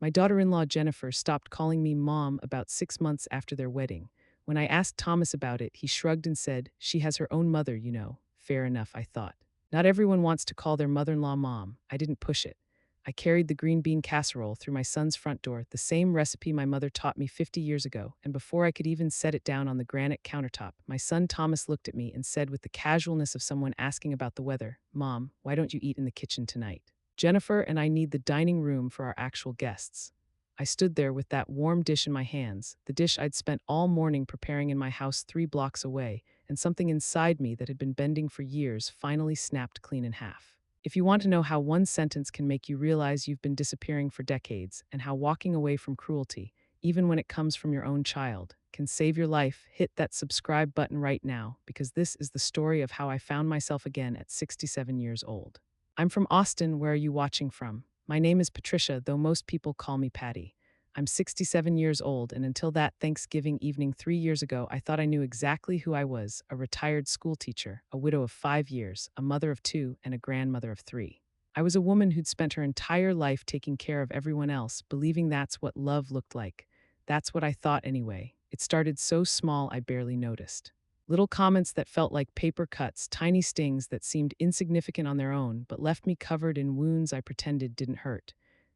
My daughter-in-law Jennifer stopped calling me mom about 6 months after their wedding. When I asked Thomas about it, he shrugged and said, "She has her own mother, you know." Fair enough, I thought. Not everyone wants to call their mother-in-law mom. I didn't push it. I carried the green bean casserole through my son's front door, the same recipe my mother taught me 50 years ago, and before I could even set it down on the granite countertop, my son Thomas looked at me and said with the casualness of someone asking about the weather, "Mom, why don't you eat in the kitchen tonight? Jennifer and I need the dining room for our actual guests." I stood there with that warm dish in my hands, the dish I'd spent all morning preparing in my house 3 blocks away, and something inside me that had been bending for years finally snapped clean in half. If you want to know how one sentence can make you realize you've been disappearing for decades, and how walking away from cruelty, even when it comes from your own child, can save your life, hit that subscribe button right now, because this is the story of how I found myself again at 67 years old. I'm from Austin. Where are you watching from? My name is Patricia, though most people call me Patty. I'm 67 years old, and until that Thanksgiving evening 3 years ago, I thought I knew exactly who I was: a retired schoolteacher, a widow of 5 years, a mother of two, and a grandmother of three. I was a woman who'd spent her entire life taking care of everyone else, believing that's what love looked like. That's what I thought anyway. It started so small I barely noticed. Little comments that felt like paper cuts, tiny stings that seemed insignificant on their own, but left me covered in wounds I pretended didn't hurt.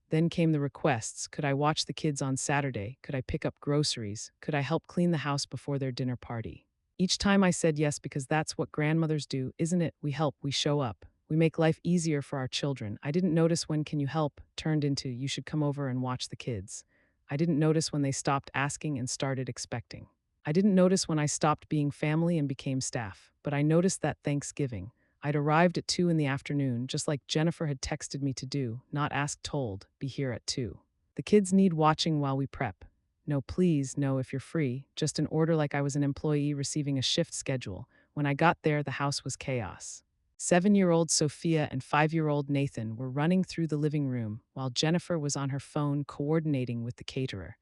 Then came the requests. Could I watch the kids on Saturday? Could I pick up groceries? Could I help clean the house before their dinner party? Each time I said yes because that's what grandmothers do, isn't it? We help, we show up. We make life easier for our children. I didn't notice when "can you help" turned into "you should come over and watch the kids." I didn't notice when they stopped asking and started expecting. I didn't notice when I stopped being family and became staff, but I noticed that Thanksgiving. I'd arrived at 2 in the afternoon, just like Jennifer had texted me to do, not ask, told, be here at 2. The kids need watching while we prep. No, please, no, if you're free, just an order like I was an employee receiving a shift schedule. When I got there, the house was chaos. 7-year-old Sophia and 5-year-old Nathan were running through the living room, while Jennifer was on her phone coordinating with the caterer.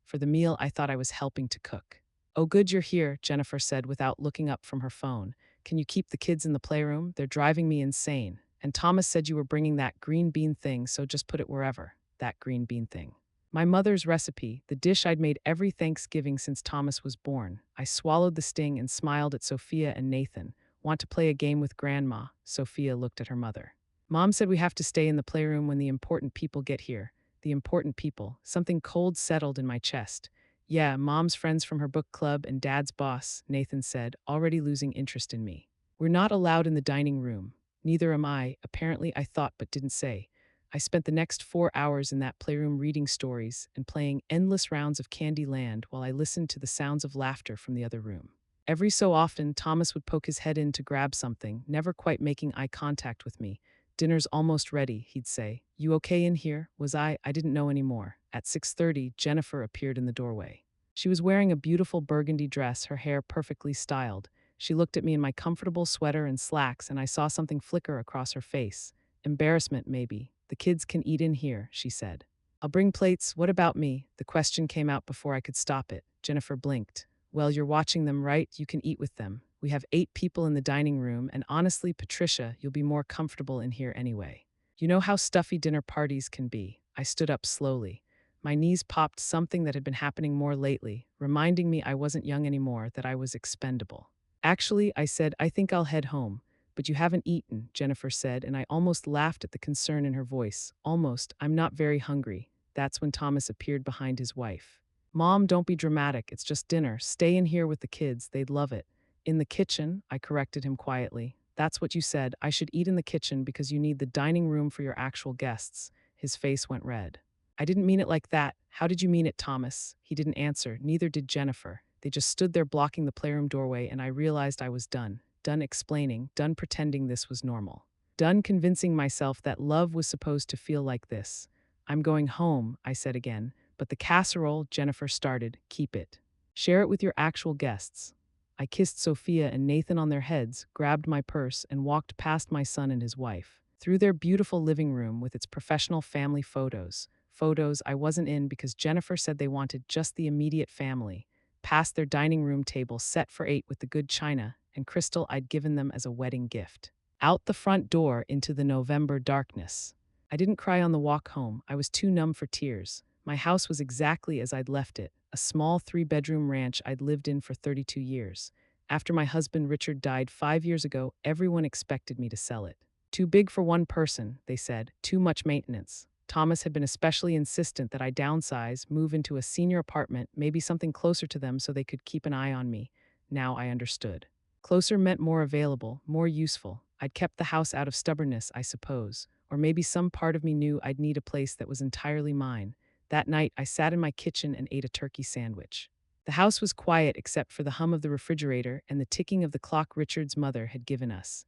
For the meal I thought I was helping to cook. "Oh, good you're here," Jennifer said without looking up from her phone. "Can you keep the kids in the playroom? They're driving me insane. And Thomas said you were bringing that green bean thing, so just put it wherever." That green bean thing. My mother's recipe, the dish I'd made every Thanksgiving since Thomas was born. I swallowed the sting and smiled at Sophia and Nathan. "Want to play a game with Grandma?" Sophia looked at her mother. "Mom said we have to stay in the playroom when the important people get here." The important people. Something cold settled in my chest. "Yeah, Mom's friends from her book club and Dad's boss," Nathan said, already losing interest in me. "We're not allowed in the dining room." Neither am I, apparently. I thought but didn't say. I spent the next 4 hours in that playroom reading stories and playing endless rounds of Candy Land while I listened to the sounds of laughter from the other room. Every so often, Thomas would poke his head in to grab something, never quite making eye contact with me. "Dinner's almost ready," he'd say. "You okay in here?" I didn't know anymore. At 6:30, Jennifer appeared in the doorway. She was wearing a beautiful burgundy dress, her hair perfectly styled. She looked at me in my comfortable sweater and slacks, and I saw something flicker across her face. Embarrassment, maybe. "The kids can eat in here," she said. "I'll bring plates. What about me?" The question came out before I could stop it. Jennifer blinked. "Well, you're watching them, right? You can eat with them. We have 8 people in the dining room, and honestly, Patricia, you'll be more comfortable in here anyway. You know how stuffy dinner parties can be." I stood up slowly. My knees popped, something that had been happening more lately, reminding me I wasn't young anymore, that I was expendable. "Actually," I said, "I think I'll head home." "But you haven't eaten," Jennifer said, and I almost laughed at the concern in her voice. "Almost. I'm not very hungry." That's when Thomas appeared behind his wife. "Mom, don't be dramatic. It's just dinner. Stay in here with the kids. They'd love it." "In the kitchen," I corrected him quietly. "That's what you said. I should eat in the kitchen because you need the dining room for your actual guests." His face went red. "I didn't mean it like that." "How did you mean it, Thomas?" He didn't answer, neither did Jennifer. They just stood there blocking the playroom doorway, and I realized I was done. Done explaining, done pretending this was normal. Done convincing myself that love was supposed to feel like this. "I'm going home," I said again. "But the casserole," Jennifer started, "keep it. Share it with your actual guests." I kissed Sophia and Nathan on their heads, grabbed my purse, and walked past my son and his wife. Through their beautiful living room with its professional family photos. Photos I wasn't in because Jennifer said they wanted just the immediate family. Past their dining room table set for 8 with the good china and crystal I'd given them as a wedding gift. Out the front door into the November darkness. I didn't cry on the walk home. I was too numb for tears. My house was exactly as I'd left it, a small 3-bedroom ranch I'd lived in for 32 years. After my husband Richard died 5 years ago, everyone expected me to sell it. Too big for one person, they said, too much maintenance. Thomas had been especially insistent that I downsize, move into a senior apartment, maybe something closer to them so they could keep an eye on me. Now I understood. Closer meant more available, more useful. I'd kept the house out of stubbornness, I suppose. Or maybe some part of me knew I'd need a place that was entirely mine. That night, I sat in my kitchen and ate a turkey sandwich. The house was quiet except for the hum of the refrigerator and the ticking of the clock Richard's mother had given us.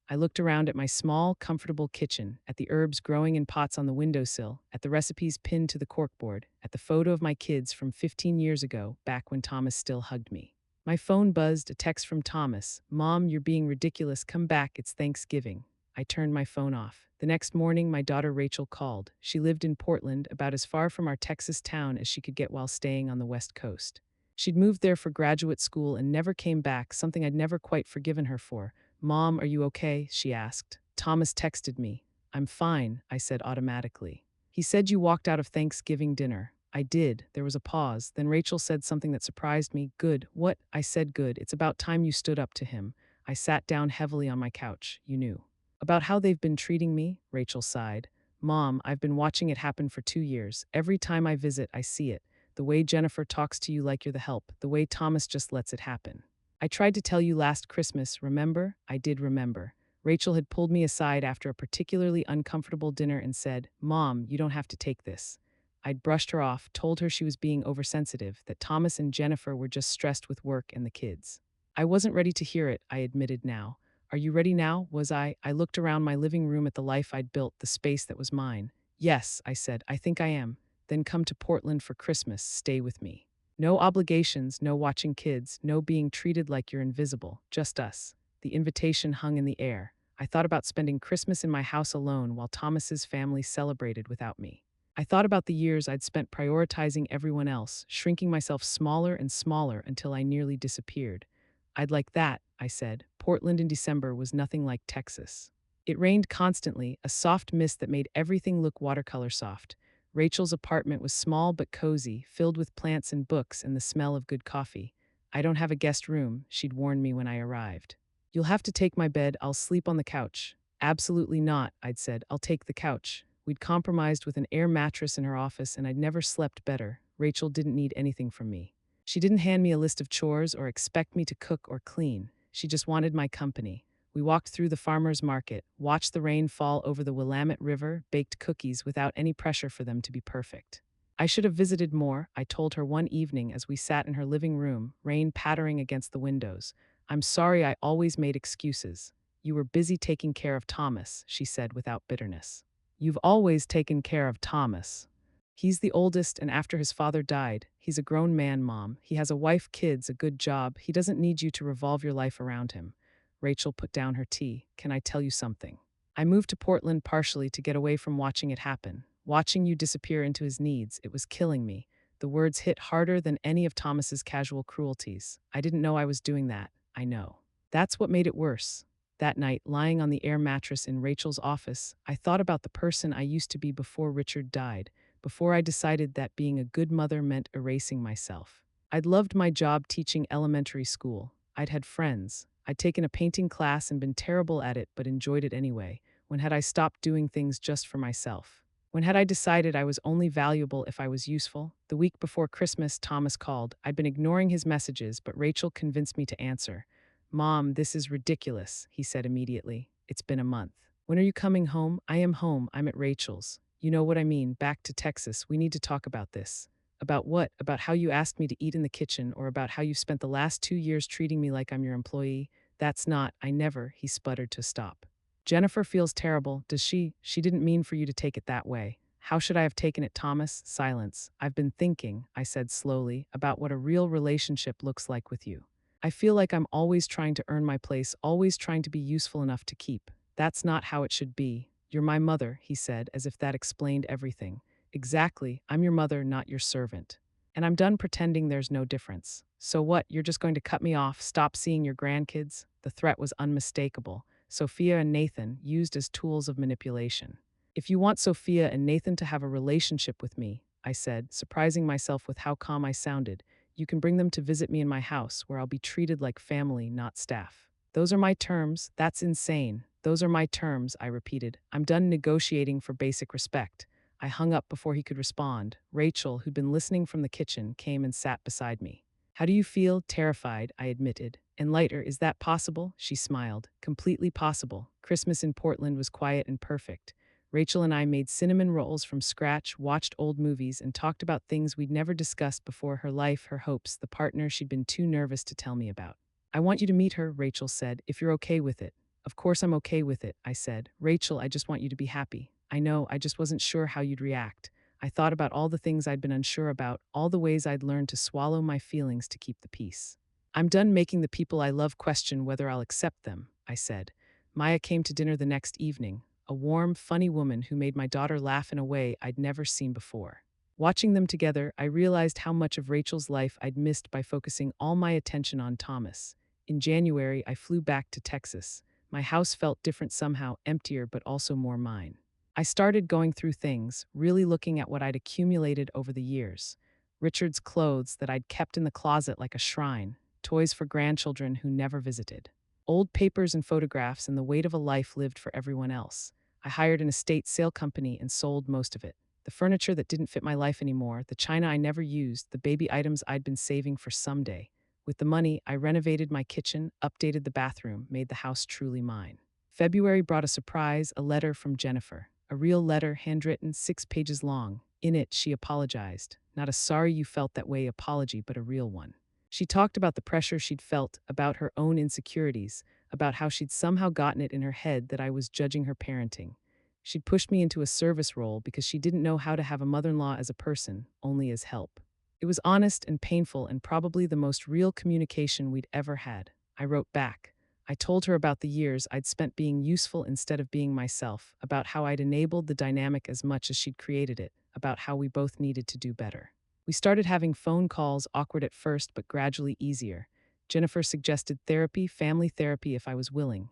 I looked around at my small, comfortable kitchen, at the herbs growing in pots on the windowsill, at the recipes pinned to the corkboard, at the photo of my kids from 15 years ago, back when Thomas still hugged me. My phone buzzed, a text from Thomas. "Mom, you're being ridiculous. Come back, it's Thanksgiving." I turned my phone off. The next morning, my daughter Rachel called. She lived in Portland, about as far from our Texas town as she could get while staying on the West Coast. She'd moved there for graduate school and never came back, something I'd never quite forgiven her for. "Mom, are you okay?" she asked. "Thomas texted me." "I'm fine," I said automatically. "He said you walked out of Thanksgiving dinner." "I did." There was a pause. Then Rachel said something that surprised me. "Good." "What?" I said, "Good. It's about time you stood up to him." I sat down heavily on my couch. "You knew." "About how they've been treating me?" Rachel sighed. "Mom, I've been watching it happen for 2 years. Every time I visit, I see it. The way Jennifer talks to you like you're the help. The way Thomas just lets it happen. I tried to tell you last Christmas, remember?" I did remember. Rachel had pulled me aside after a particularly uncomfortable dinner and said, "Mom, you don't have to take this." I'd brushed her off, told her she was being oversensitive, that Thomas and Jennifer were just stressed with work and the kids. I wasn't ready to hear it, I admitted now. "Are you ready now?" Was I? I looked around my living room at the life I'd built, the space that was mine. "Yes," I said, "I think I am." "Then come to Portland for Christmas, stay with me. No obligations, no watching kids, no being treated like you're invisible, just us." The invitation hung in the air. I thought about spending Christmas in my house alone while Thomas's family celebrated without me. I thought about the years I'd spent prioritizing everyone else, shrinking myself smaller and smaller until I nearly disappeared. "I'd like that," I said. Portland in December was nothing like Texas. It rained constantly, a soft mist that made everything look watercolor soft. Rachel's apartment was small but cozy, filled with plants and books and the smell of good coffee. "I don't have a guest room," she'd warned me when I arrived. "You'll have to take my bed, I'll sleep on the couch." "Absolutely not," I'd said. "I'll take the couch." We'd compromised with an air mattress in her office and I'd never slept better. Rachel didn't need anything from me. She didn't hand me a list of chores or expect me to cook or clean. She just wanted my company. We walked through the farmer's market, watched the rain fall over the Willamette River, baked cookies without any pressure for them to be perfect. "I should have visited more," I told her one evening as we sat in her living room, rain pattering against the windows. "I'm sorry I always made excuses." "You were busy taking care of Thomas," she said without bitterness. "You've always taken care of Thomas. He's the oldest, and after his father died, he's a grown man, Mom. He has a wife, kids, a good job. He doesn't need you to revolve your life around him." Rachel put down her tea. "Can I tell you something? I moved to Portland partially to get away from watching it happen. Watching you disappear into his needs, it was killing me." The words hit harder than any of Thomas's casual cruelties. "I didn't know I was doing that. I know." That's what made it worse. That night, lying on the air mattress in Rachel's office, I thought about the person I used to be before Richard died, before I decided that being a good mother meant erasing myself. I'd loved my job teaching elementary school. I'd had friends. I'd taken a painting class and been terrible at it, but enjoyed it anyway. When had I stopped doing things just for myself? When had I decided I was only valuable if I was useful? The week before Christmas, Thomas called. I'd been ignoring his messages, but Rachel convinced me to answer. "Mom, this is ridiculous," he said immediately. "It's been a month." "When are you coming home?" "I am home. I'm at Rachel's." "You know what I mean, back to Texas. We need to talk about this." "About what? About how you asked me to eat in the kitchen, or about how you've spent the last 2 years treating me like I'm your employee?" "That's not, I never," he sputtered to stop. "Jennifer feels terrible, does she?" "She didn't mean for you to take it that way." "How should I have taken it, Thomas?" Silence. "I've been thinking," I said slowly, "about what a real relationship looks like with you. I feel like I'm always trying to earn my place, always trying to be useful enough to keep. That's not how it should be." "You're my mother," he said, as if that explained everything. "Exactly. I'm your mother, not your servant. And I'm done pretending there's no difference." "So what, you're just going to cut me off, stop seeing your grandkids?" The threat was unmistakable. Sophia and Nathan, used as tools of manipulation. If you want Sophia and Nathan to have a relationship with me, I said, surprising myself with how calm I sounded, you can bring them to visit me in my house where I'll be treated like family, not staff. Those are my terms. That's insane. Those are my terms, I repeated. I'm done negotiating for basic respect. I hung up before he could respond. Rachel, who'd been listening from the kitchen, came and sat beside me. How do you feel? Terrified, I admitted. And lighter, is that possible? She smiled. Completely possible. Christmas in Portland was quiet and perfect. Rachel and I made cinnamon rolls from scratch, watched old movies, and talked about things we'd never discussed before: her life, her hopes, the partner she'd been too nervous to tell me about. I want you to meet her, Rachel said, if you're okay with it. Of course I'm okay with it, I said. Rachel, I just want you to be happy. I know, I just wasn't sure how you'd react. I thought about all the things I'd been unsure about, all the ways I'd learned to swallow my feelings to keep the peace. I'm done making the people I love question whether I'll accept them, I said. Maya came to dinner the next evening, a warm, funny woman who made my daughter laugh in a way I'd never seen before. Watching them together, I realized how much of Rachel's life I'd missed by focusing all my attention on Thomas. In January, I flew back to Texas. My house felt different somehow, emptier but also more mine. I started going through things, really looking at what I'd accumulated over the years. Richard's clothes that I'd kept in the closet like a shrine, toys for grandchildren who never visited, old papers and photographs, and the weight of a life lived for everyone else. I hired an estate sale company and sold most of it. The furniture that didn't fit my life anymore, the china I never used, the baby items I'd been saving for someday. With the money, I renovated my kitchen, updated the bathroom, made the house truly mine. February brought a surprise, a letter from Jennifer. A real letter, handwritten, 6 pages long. In it, she apologized. Not a sorry you felt that way apology, but a real one. She talked about the pressure she'd felt, about her own insecurities, about how she'd somehow gotten it in her head that I was judging her parenting. She'd pushed me into a service role because she didn't know how to have a mother-in-law as a person, only as help. It was honest and painful and probably the most real communication we'd ever had. I wrote back. I told her about the years I'd spent being useful instead of being myself, about how I'd enabled the dynamic as much as she'd created it, about how we both needed to do better. We started having phone calls, awkward at first but gradually easier. Jennifer suggested therapy, family therapy, if I was willing.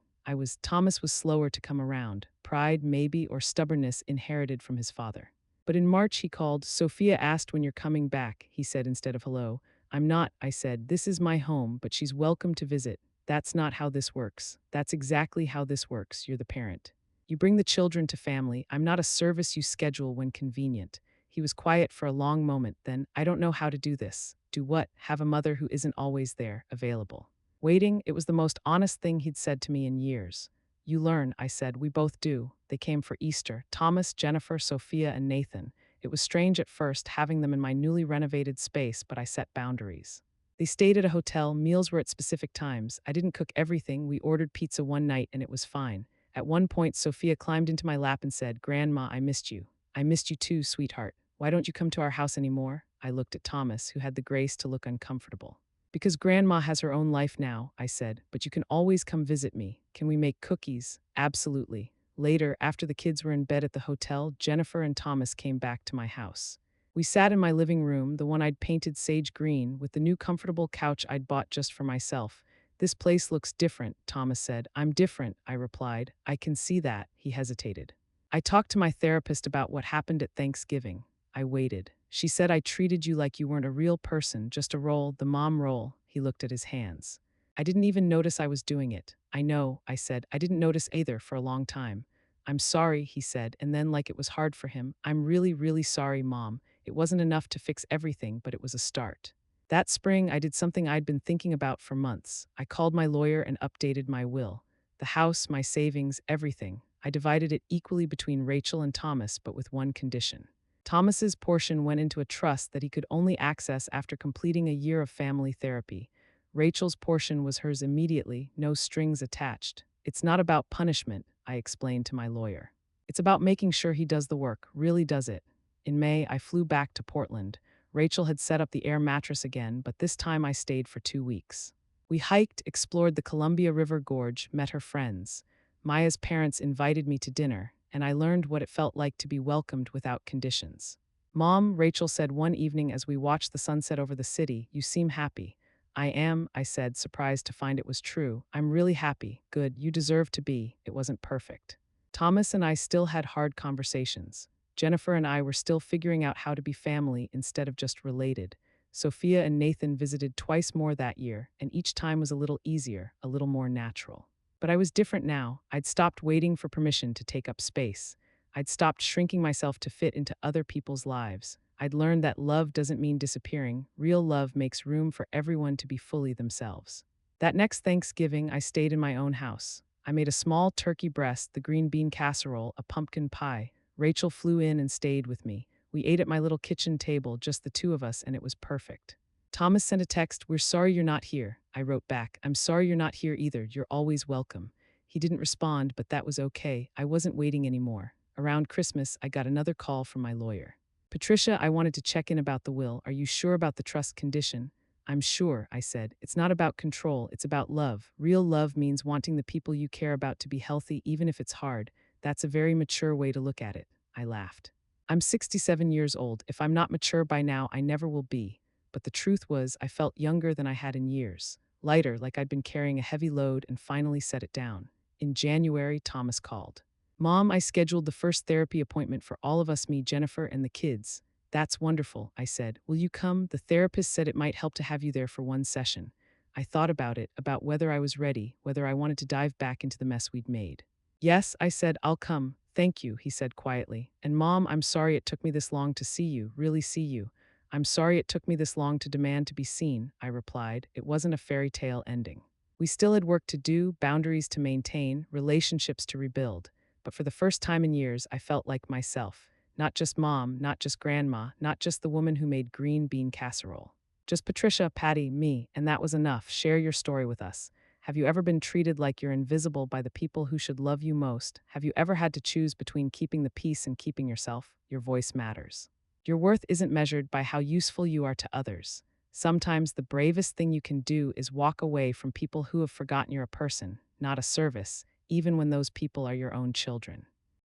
Thomas was slower to come around, pride maybe, or stubbornness inherited from his father. But in March he called. Sophia asked when you're coming back, he said instead of hello. I'm not, I said. This is my home, but she's welcome to visit. That's not how this works. That's exactly how this works. You're the parent. You bring the children to family. I'm not a service you schedule when convenient. He was quiet for a long moment, then, I don't know how to do this. Do what? Have a mother who isn't always there, available. Waiting, it was the most honest thing he'd said to me in years. You learn, I said. We both do. They came for Easter. Thomas, Jennifer, Sophia, and Nathan. It was strange at first having them in my newly renovated space, but I set boundaries. They stayed at a hotel, meals were at specific times. I didn't cook everything. We ordered pizza one night and it was fine. At one point, Sophia climbed into my lap and said, Grandma, I missed you. I missed you too, sweetheart. Why don't you come to our house anymore? I looked at Thomas, who had the grace to look uncomfortable. Because Grandma has her own life now, I said, but you can always come visit me. Can we make cookies? Absolutely. Later, after the kids were in bed at the hotel, Jennifer and Thomas came back to my house. We sat in my living room, the one I'd painted sage green, with the new comfortable couch I'd bought just for myself. This place looks different, Thomas said. I'm different, I replied. I can see that, he hesitated. I talked to my therapist about what happened at Thanksgiving. I waited. She said I treated you like you weren't a real person, just a role, the mom role. He looked at his hands. I didn't even notice I was doing it. I know, I said. I didn't notice either for a long time. I'm sorry, he said, and then, like it was hard for him, I'm really, really sorry, Mom. It wasn't enough to fix everything, but it was a start. That spring, I did something I'd been thinking about for months. I called my lawyer and updated my will. The house, my savings, everything. I divided it equally between Rachel and Thomas, but with one condition. Thomas's portion went into a trust that he could only access after completing a year of family therapy. Rachel's portion was hers immediately, no strings attached. It's not about punishment, I explained to my lawyer. It's about making sure he does the work, really does it. In May, I flew back to Portland. Rachel had set up the air mattress again, but this time I stayed for 2 weeks. We hiked, explored the Columbia River Gorge, met her friends. Maya's parents invited me to dinner, and I learned what it felt like to be welcomed without conditions. Mom, Rachel said one evening as we watched the sunset over the city, you seem happy. I am, I said, surprised to find it was true. I'm really happy. Good, you deserve to be. It wasn't perfect. Thomas and I still had hard conversations. Jennifer and I were still figuring out how to be family instead of just related. Sophia and Nathan visited twice more that year, and each time was a little easier, a little more natural. But I was different now. I'd stopped waiting for permission to take up space. I'd stopped shrinking myself to fit into other people's lives. I'd learned that love doesn't mean disappearing. Real love makes room for everyone to be fully themselves. That next Thanksgiving, I stayed in my own house. I made a small turkey breast, the green bean casserole, a pumpkin pie. Rachel flew in and stayed with me. We ate at my little kitchen table, just the two of us, and it was perfect. Thomas sent a text, "We're sorry you're not here." I wrote back, "I'm sorry you're not here either. You're always welcome." He didn't respond, but that was okay. I wasn't waiting anymore. Around Christmas, I got another call from my lawyer. "Patricia, I wanted to check in about the will. Are you sure about the trust condition?" "I'm sure," I said. "It's not about control, it's about love. Real love means wanting the people you care about to be healthy even if it's hard. That's a very mature way to look at it." I laughed. "I'm 67 years old. If I'm not mature by now, I never will be." But the truth was, I felt younger than I had in years. Lighter, like I'd been carrying a heavy load and finally set it down. In January, Thomas called. "Mom, I scheduled the first therapy appointment for all of us, me, Jennifer, and the kids." "That's wonderful," I said. "Will you come? The therapist said it might help to have you there for one session." I thought about it, about whether I was ready, whether I wanted to dive back into the mess we'd made. "Yes," I said, "I'll come." "Thank you," he said quietly. "And Mom, I'm sorry it took me this long to see you, really see you." "I'm sorry it took me this long to demand to be seen," I replied. It wasn't a fairy tale ending. We still had work to do, boundaries to maintain, relationships to rebuild. But for the first time in years, I felt like myself. Not just Mom, not just Grandma, not just the woman who made green bean casserole. Just Patricia, Patty, me, and that was enough. Share your story with us. Have you ever been treated like you're invisible by the people who should love you most? Have you ever had to choose between keeping the peace and keeping yourself? Your voice matters. Your worth isn't measured by how useful you are to others. Sometimes the bravest thing you can do is walk away from people who have forgotten you're a person, not a service, even when those people are your own children.